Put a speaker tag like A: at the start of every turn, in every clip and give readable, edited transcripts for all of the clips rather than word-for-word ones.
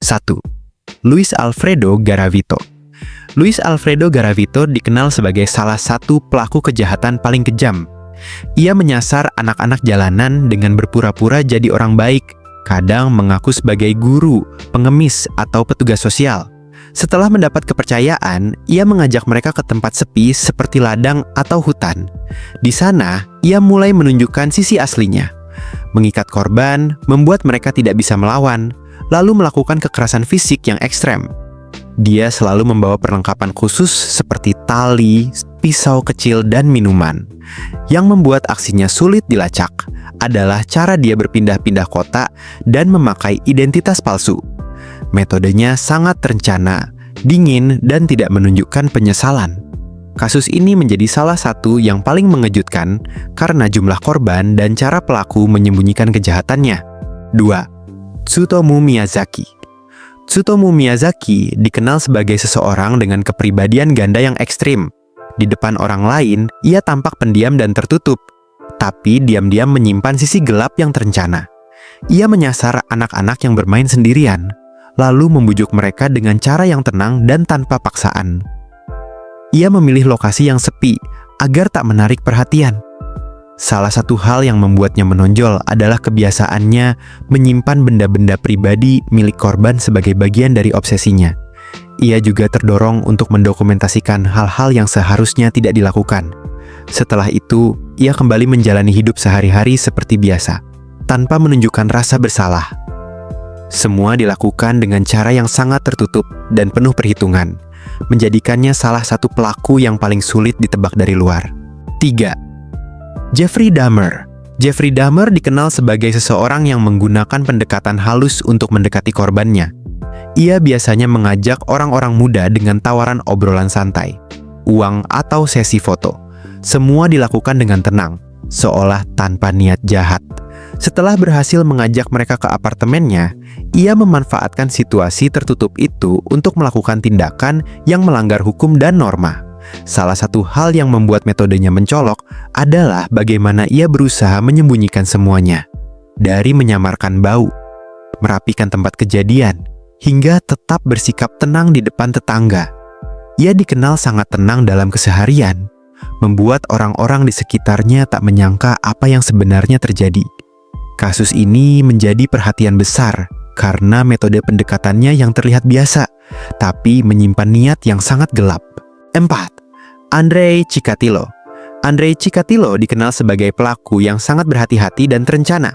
A: 1. Luis Alfredo Garavito. Luis Alfredo Garavito dikenal sebagai salah satu pelaku kejahatan paling kejam. Ia menyasar anak-anak jalanan dengan berpura-pura jadi orang baik, kadang mengaku sebagai guru, pengemis, atau petugas sosial. Setelah mendapat kepercayaan, ia mengajak mereka ke tempat sepi seperti ladang atau hutan. Di sana, ia mulai menunjukkan sisi aslinya. Mengikat korban, membuat mereka tidak bisa melawan, lalu melakukan kekerasan fisik yang ekstrem. Dia selalu membawa perlengkapan khusus seperti tali, pisau kecil, dan minuman. Yang membuat aksinya sulit dilacak adalah cara dia berpindah-pindah kota dan memakai identitas palsu. Metodenya sangat terencana, dingin, dan tidak menunjukkan penyesalan. Kasus ini menjadi salah satu yang paling mengejutkan karena jumlah korban dan cara pelaku menyembunyikan kejahatannya. 2. Tsutomu Miyazaki. Tsutomu Miyazaki dikenal sebagai seseorang dengan kepribadian ganda yang ekstrim. Di depan orang lain, ia tampak pendiam dan tertutup, tapi diam-diam menyimpan sisi gelap yang terencana. Ia menyasar anak-anak yang bermain sendirian, lalu membujuk mereka dengan cara yang tenang dan tanpa paksaan. Ia memilih lokasi yang sepi agar tak menarik perhatian. Salah satu hal yang membuatnya menonjol adalah kebiasaannya menyimpan benda-benda pribadi milik korban sebagai bagian dari obsesinya. Ia juga terdorong untuk mendokumentasikan hal-hal yang seharusnya tidak dilakukan. Setelah itu, ia kembali menjalani hidup sehari-hari seperti biasa, tanpa menunjukkan rasa bersalah. Semua dilakukan dengan cara yang sangat tertutup dan penuh perhitungan, menjadikannya salah satu pelaku yang paling sulit ditebak dari luar. 3. Jeffrey Dahmer. Jeffrey Dahmer dikenal sebagai seseorang yang menggunakan pendekatan halus untuk mendekati korbannya. Ia biasanya mengajak orang-orang muda dengan tawaran obrolan santai, uang, atau sesi foto. Semua dilakukan dengan tenang, seolah tanpa niat jahat. Setelah berhasil mengajak mereka ke apartemennya, ia memanfaatkan situasi tertutup itu untuk melakukan tindakan yang melanggar hukum dan norma. Salah satu hal yang membuat metodenya mencolok adalah bagaimana ia berusaha menyembunyikan semuanya. Dari menyamarkan bau, merapikan tempat kejadian, hingga tetap bersikap tenang di depan tetangga. Ia dikenal sangat tenang dalam keseharian, membuat orang-orang di sekitarnya tak menyangka apa yang sebenarnya terjadi. Kasus ini menjadi perhatian besar karena metode pendekatannya yang terlihat biasa, tapi menyimpan niat yang sangat gelap. 4. Andrei Chikatilo. Andrei Chikatilo dikenal sebagai pelaku yang sangat berhati-hati dan terencana.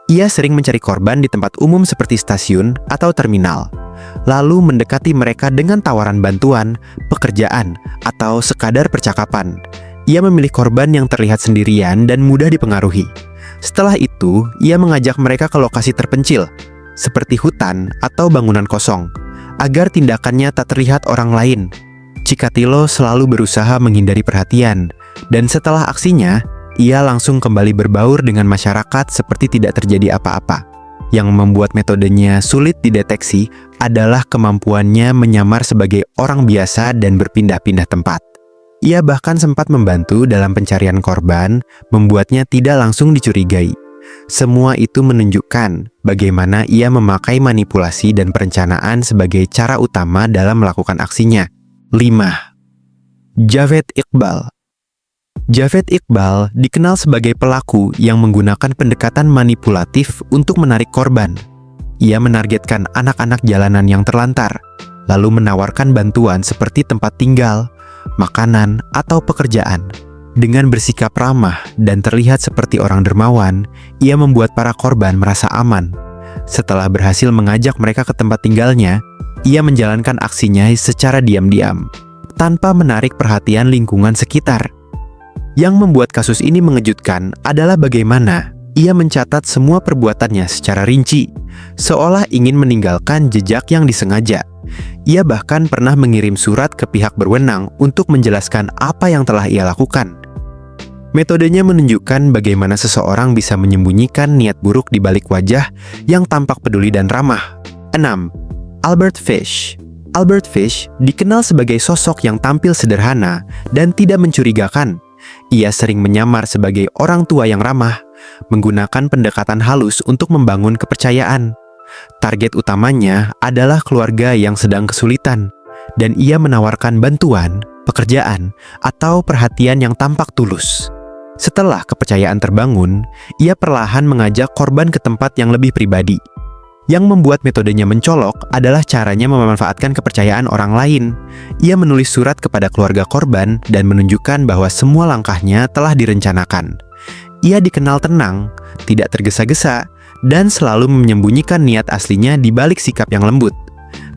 A: Ia sering mencari korban di tempat umum seperti stasiun atau terminal, lalu mendekati mereka dengan tawaran bantuan, pekerjaan, atau sekadar percakapan. Ia memilih korban yang terlihat sendirian dan mudah dipengaruhi. Setelah itu, ia mengajak mereka ke lokasi terpencil, seperti hutan atau bangunan kosong, agar tindakannya tak terlihat orang lain. Chikatilo selalu berusaha menghindari perhatian, dan setelah aksinya, ia langsung kembali berbaur dengan masyarakat seperti tidak terjadi apa-apa. Yang membuat metodenya sulit dideteksi adalah kemampuannya menyamar sebagai orang biasa dan berpindah-pindah tempat. Ia bahkan sempat membantu dalam pencarian korban, membuatnya tidak langsung dicurigai. Semua itu menunjukkan bagaimana ia memakai manipulasi dan perencanaan sebagai cara utama dalam melakukan aksinya. 5. Javed Iqbal. Javed Iqbal dikenal sebagai pelaku yang menggunakan pendekatan manipulatif untuk menarik korban. Ia menargetkan anak-anak jalanan yang terlantar, lalu menawarkan bantuan seperti tempat tinggal, makanan, atau pekerjaan. Dengan bersikap ramah dan terlihat seperti orang dermawan, ia membuat para korban merasa aman. Setelah berhasil mengajak mereka ke tempat tinggalnya, ia menjalankan aksinya secara diam-diam, tanpa menarik perhatian lingkungan sekitar. Yang membuat kasus ini mengejutkan adalah bagaimana ia mencatat semua perbuatannya secara rinci, seolah ingin meninggalkan jejak yang disengaja. Ia bahkan pernah mengirim surat ke pihak berwenang untuk menjelaskan apa yang telah ia lakukan. Metodenya menunjukkan bagaimana seseorang bisa menyembunyikan niat buruk di balik wajah yang tampak peduli dan ramah. 6. Albert Fish. Albert Fish dikenal sebagai sosok yang tampil sederhana dan tidak mencurigakan. Ia sering menyamar sebagai orang tua yang ramah, menggunakan pendekatan halus untuk membangun kepercayaan. Target utamanya adalah keluarga yang sedang kesulitan, dan ia menawarkan bantuan, pekerjaan, atau perhatian yang tampak tulus. Setelah kepercayaan terbangun, ia perlahan mengajak korban ke tempat yang lebih pribadi. Yang membuat metodenya mencolok adalah caranya memanfaatkan kepercayaan orang lain. Ia menulis surat kepada keluarga korban dan menunjukkan bahwa semua langkahnya telah direncanakan. Ia dikenal tenang, tidak tergesa-gesa, dan selalu menyembunyikan niat aslinya di balik sikap yang lembut.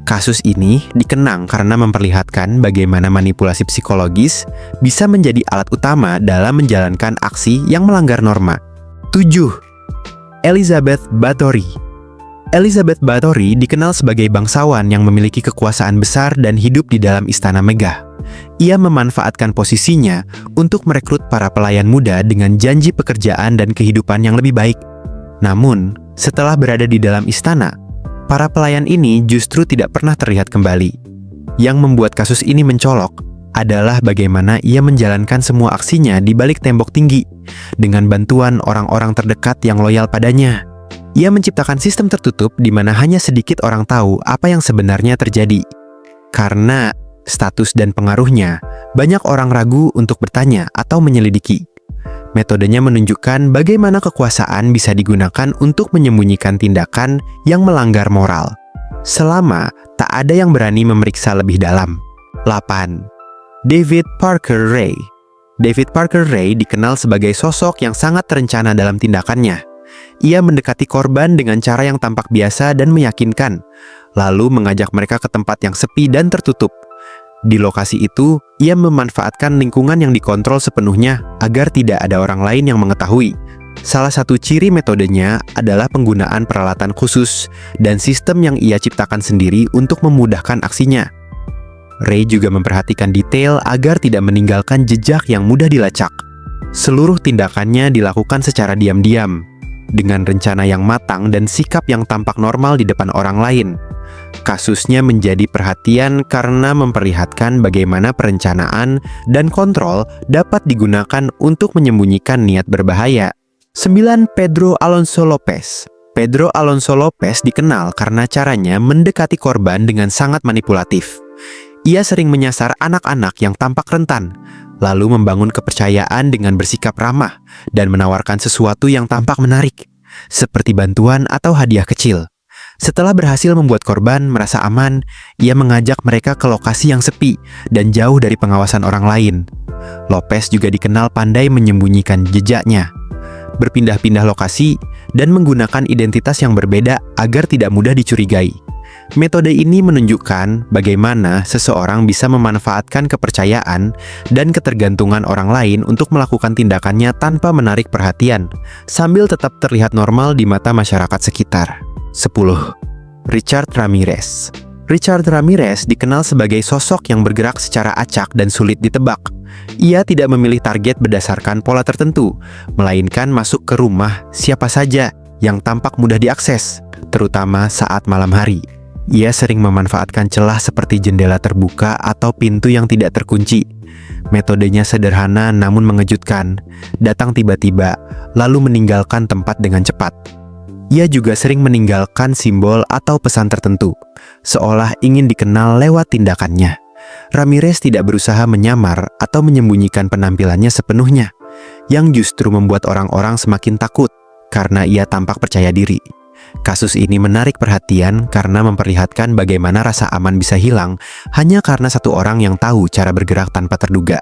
A: Kasus ini dikenang karena memperlihatkan bagaimana manipulasi psikologis bisa menjadi alat utama dalam menjalankan aksi yang melanggar norma. 7. Elizabeth Bathory. Elizabeth Bathory dikenal sebagai bangsawan yang memiliki kekuasaan besar dan hidup di dalam istana megah. Ia memanfaatkan posisinya untuk merekrut para pelayan muda dengan janji pekerjaan dan kehidupan yang lebih baik. Namun, setelah berada di dalam istana, para pelayan ini justru tidak pernah terlihat kembali. Yang membuat kasus ini mencolok adalah bagaimana ia menjalankan semua aksinya di balik tembok tinggi dengan bantuan orang-orang terdekat yang loyal padanya. Ia menciptakan sistem tertutup di mana hanya sedikit orang tahu apa yang sebenarnya terjadi. Karena status dan pengaruhnya, banyak orang ragu untuk bertanya atau menyelidiki. Metodenya menunjukkan bagaimana kekuasaan bisa digunakan untuk menyembunyikan tindakan yang melanggar moral, selama tak ada yang berani memeriksa lebih dalam. 8. David Parker Ray. David Parker Ray dikenal sebagai sosok yang sangat terencana dalam tindakannya. Ia mendekati korban dengan cara yang tampak biasa dan meyakinkan, lalu mengajak mereka ke tempat yang sepi dan tertutup. Di lokasi itu, ia memanfaatkan lingkungan yang dikontrol sepenuhnya agar tidak ada orang lain yang mengetahui. Salah satu ciri metodenya adalah penggunaan peralatan khusus dan sistem yang ia ciptakan sendiri untuk memudahkan aksinya. Ray juga memperhatikan detail agar tidak meninggalkan jejak yang mudah dilacak. Seluruh tindakannya dilakukan secara diam-diam, dengan rencana yang matang dan sikap yang tampak normal di depan orang lain. Kasusnya menjadi perhatian karena memperlihatkan bagaimana perencanaan dan kontrol dapat digunakan untuk menyembunyikan niat berbahaya. 9. Pedro Alonso Lopez. Pedro Alonso Lopez dikenal karena caranya mendekati korban dengan sangat manipulatif. Ia sering menyasar anak-anak yang tampak rentan, lalu membangun kepercayaan dengan bersikap ramah dan menawarkan sesuatu yang tampak menarik, seperti bantuan atau hadiah kecil. Setelah berhasil membuat korban merasa aman, ia mengajak mereka ke lokasi yang sepi dan jauh dari pengawasan orang lain. Lopez juga dikenal pandai menyembunyikan jejaknya, berpindah-pindah lokasi, dan menggunakan identitas yang berbeda agar tidak mudah dicurigai. Metode ini menunjukkan bagaimana seseorang bisa memanfaatkan kepercayaan dan ketergantungan orang lain untuk melakukan tindakannya tanpa menarik perhatian, sambil tetap terlihat normal di mata masyarakat sekitar. 10. Richard Ramirez. Richard Ramirez dikenal sebagai sosok yang bergerak secara acak dan sulit ditebak. Ia tidak memilih target berdasarkan pola tertentu, melainkan masuk ke rumah siapa saja yang tampak mudah diakses, terutama saat malam hari. Ia sering memanfaatkan celah seperti jendela terbuka atau pintu yang tidak terkunci. Metodenya sederhana namun mengejutkan, datang tiba-tiba, lalu meninggalkan tempat dengan cepat. Ia juga sering meninggalkan simbol atau pesan tertentu, seolah ingin dikenal lewat tindakannya. Ramirez tidak berusaha menyamar atau menyembunyikan penampilannya sepenuhnya, yang justru membuat orang-orang semakin takut karena ia tampak percaya diri. Kasus ini menarik perhatian karena memperlihatkan bagaimana rasa aman bisa hilang hanya karena satu orang yang tahu cara bergerak tanpa terduga.